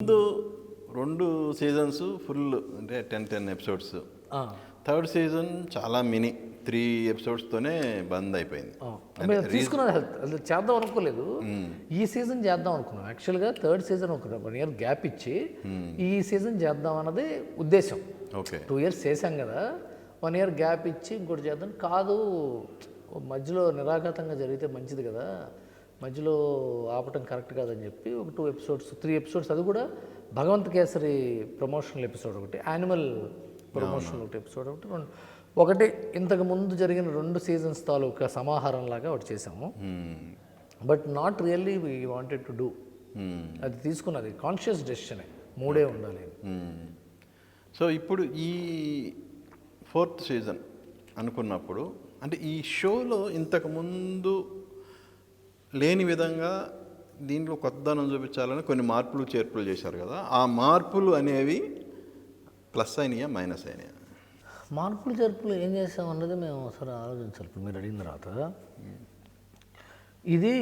ముందు 2 seasons full అంటే 10 episodes. Third season చాలా మినీ 3 ఎపిసోడ్స్తోనే బంద్ అయిపోయింది. తీసుకున్నది చేద్దాం అనుకోలేదు. ఈ సీజన్ చేద్దాం అనుకున్నాం. యాక్చువల్గా థర్డ్ సీజన్ ఒక 1 year గ్యాప్ ఇచ్చి ఈ సీజన్ చేద్దాం అన్నది ఉద్దేశం. ఓకే, 2 years చేసాం కదా, 1 year గ్యాప్ ఇచ్చి ఇంకోటి చేద్దాం. కాదు, మధ్యలో నిరాఘాతంగా జరిగితే మంచిది కదా, మధ్యలో ఆపటం కరెక్ట్ కాదని చెప్పి ఒక 2 episodes 3 episodes, అది కూడా భగవంత్ కేసరి ప్రమోషనల్ ఎపిసోడ్ ఒకటి, యానిమల్ ప్రమోషనల్ ఒకటి ఎపిసోడ్ ఒకటి ఇంతకు ముందు జరిగిన 2 seasons తాలూకా సమాహారం లాగా ఒకటి చేసాము. But not really we wanted to do. అది తీసుకున్నది కాన్షియస్ డెసిషనే, 3 ఉండాలి. సో ఇప్పుడు ఈ 4th సీజన్ అనుకున్నప్పుడు అంటే ఈ షోలో ఇంతకుముందు లేని విధంగా దీంట్లో కొత్తదనం చూపించాలని కొన్ని మార్పులు చేర్పులు చేశారు కదా, ఆ మార్పులు అనేవి ప్లస్ అయినాయా మైనస్ అయినాయా? మార్పులు చేర్పులు ఏం చేసామన్నది మేము ఒకసారి ఆలోచించాలి. ఇప్పుడు మీరు అడిగిన తర్వాత ఇది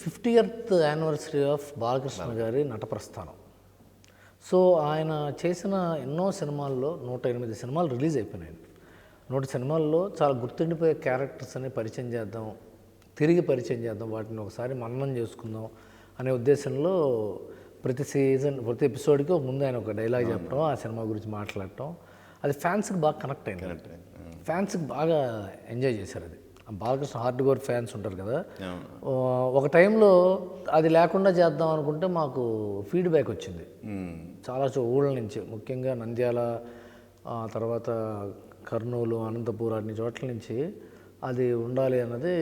50th anniversary ఆఫ్ బాలకృష్ణ గారి నట ప్రస్థానం. సో ఆయన చేసిన ఎన్నో సినిమాల్లో 108 సినిమాలు రిలీజ్ అయిపోయినాయి. 100 సినిమాల్లో చాలా గుర్తుండిపోయే క్యారెక్టర్స్ అని పరిచయం చేద్దాం, తిరిగి పరిచయం చేద్దాం, వాటిని ఒకసారి మననం చేసుకుందాం అనే ఉద్దేశంలో ప్రతి సీజన్ ప్రతి ఎపిసోడ్కి ముందు ఆయన ఒక డైలాగ్ చెప్పడం, ఆ సినిమా గురించి మాట్లాడటం, అది ఫ్యాన్స్కి బాగా కనెక్ట్ అయింది. ఫ్యాన్స్కి బాగా ఎంజాయ్ చేశారు. అది బాలకృష్ణ హార్డ్ కోర్ ఫ్యాన్స్ ఉంటారు కదా, ఒక టైంలో అది లేకుండా చేద్దాం అనుకుంటే మాకు ఫీడ్బ్యాక్ వచ్చింది చాలా ఊళ్ళ నుంచి, ముఖ్యంగా నంద్యాల, తర్వాత కర్నూలు, అనంతపూర్, అన్ని చోట్ల నుంచి అది ఉండాలి అన్నది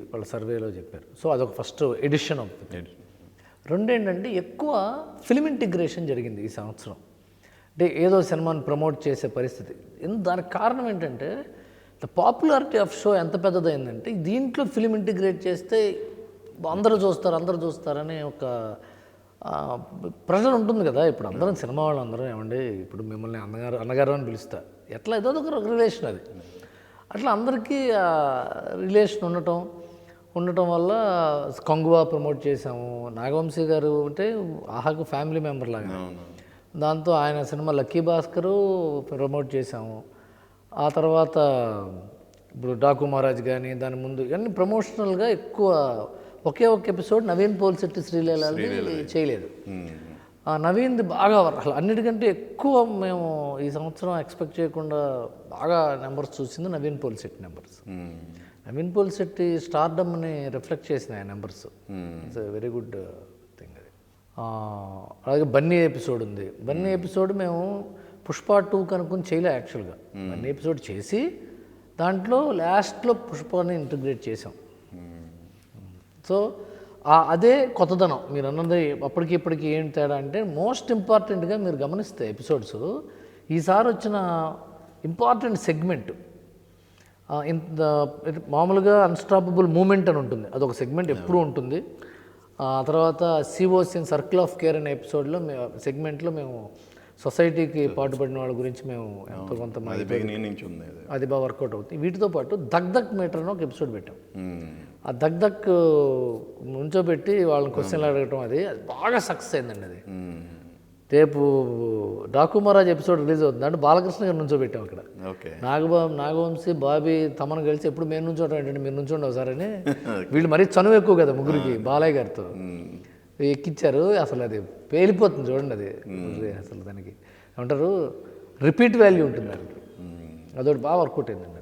వాళ్ళ సర్వేలో చెప్పారు. సో అదొక ఫస్ట్ ఎడిషన్ ఆఫ్ ఇట్. రెండేంటంటే ఎక్కువ ఫిల్మ్ ఇంటిగ్రేషన్ జరిగింది ఈ సంవత్సరం. అంటే ఏదో సినిమాని ప్రమోట్ చేసే పరిస్థితి. దానికి కారణం ఏంటంటే ద పాపులారిటీ ఆఫ్ షో ఎంత పెద్దదైందంటే దీంట్లో ఫిల్మ్ ఇంటిగ్రేట్ చేస్తే అందరూ చూస్తారనే ఒక ప్రెషర్ ఉంటుంది కదా. ఇప్పుడు అందరం సినిమా వాళ్ళు అందరం ఏమండి, ఇప్పుడు మిమ్మల్ని అన్నగారు అని పిలుస్తా, ఎట్లా ఏదో ఒక రిలేషన్ అది. అట్లా అందరికీ రిలేషన్ ఉండటం వల్ల కంగువా ప్రమోట్ చేసాము. నాగవంశీ గారు అంటే ఆహాకు ఫ్యామిలీ మెంబర్ లాగా, దాంతో ఆయన సినిమా లక్కీ భాస్కరు ప్రమోట్ చేసాము. ఆ తర్వాత ఇప్పుడు డాకు మహారాజ్ కానీ, దాని ముందు ఇవన్నీ ప్రమోషనల్గా ఎక్కువ. ఒకే ఒక ఎపిసోడ్ నవీన్ పోల్శెట్టి శ్రీలీలని చేయలేదు. నవీన్ది బాగా అసలు అన్నిటికంటే ఎక్కువ మేము ఈ సంవత్సరం ఎక్స్పెక్ట్ చేయకుండా బాగా నెంబర్స్ చూసింది నవీన్ పోల్శెట్టి నెంబర్స్. నవీన్ పోల్శెట్టి స్టార్డమ్ని రిఫ్లెక్ట్ చేసినాయి ఆ numbers. It's very good thing అది. అలాగే బన్నీ ఎపిసోడ్ ఉంది. బన్నీ ఎపిసోడ్ మేము పుష్ప 2 కనుక్కొని చేయలే. యాక్చువల్గా బన్నీ ఎపిసోడ్ చేసి దాంట్లో లాస్ట్లో పుష్పని ఇంటిగ్రేట్ చేసాం. సో అదే కొత్తదనం. మీరు అన్నది అప్పటికి ఇప్పటికి ఏం తేడా అంటే, మోస్ట్ ఇంపార్టెంట్గా మీరు గమనిస్తే ఎపిసోడ్స్ ఈసారి వచ్చిన ఇంపార్టెంట్ సెగ్మెంట్ మామూలుగా అన్స్టాపబుల్ మూమెంట్ అని ఉంటుంది, అదొక సెగ్మెంట్ ఎప్పుడూ ఉంటుంది. ఆ తర్వాత సిఓసి సర్కిల్ ఆఫ్ కేర్ అనే ఎపిసోడ్లో సెగ్మెంట్లో మేము సొసైటీకి పాటుపడిన వాళ్ళ గురించి మేము ఎంతో కొంత అది బాగా వర్కౌట్ అవుతుంది. వీటితో పాటు దక్ దక్ మీటర్ అని ఒక ఎపిసోడ్ పెట్టాం. ఆ దక్ దక్ నుంచోబెట్టి వాళ్ళని క్వశ్చన్లు అడగటం, అది బాగా సక్సెస్ అయిందండి. అది రేపు డాకు మహారాజ్ ఎపిసోడ్ రిలీజ్ అవుతుంది అంటే బాలకృష్ణ గారు నుంచోబెట్టాం అక్కడ. నాగవంశీ, బాబీ, తమను కలిసి ఎప్పుడు మేము నుంచోటం ఏంటంటే మీరు నుంచోండి ఒకసారి అని. వీళ్ళు మరీ చనువు ఎక్కువ కదా ముగ్గురికి, బాలయ్య గారితో ఎక్కిచ్చారు. అసలు అది పేలిపోతుంది చూడండి. అది అసలు దానికి ఏమంటారు, రిపీట్ వాల్యూ ఉంటుంది దానికి. అదొకటి బాగా వర్కౌట్ అయిందండి.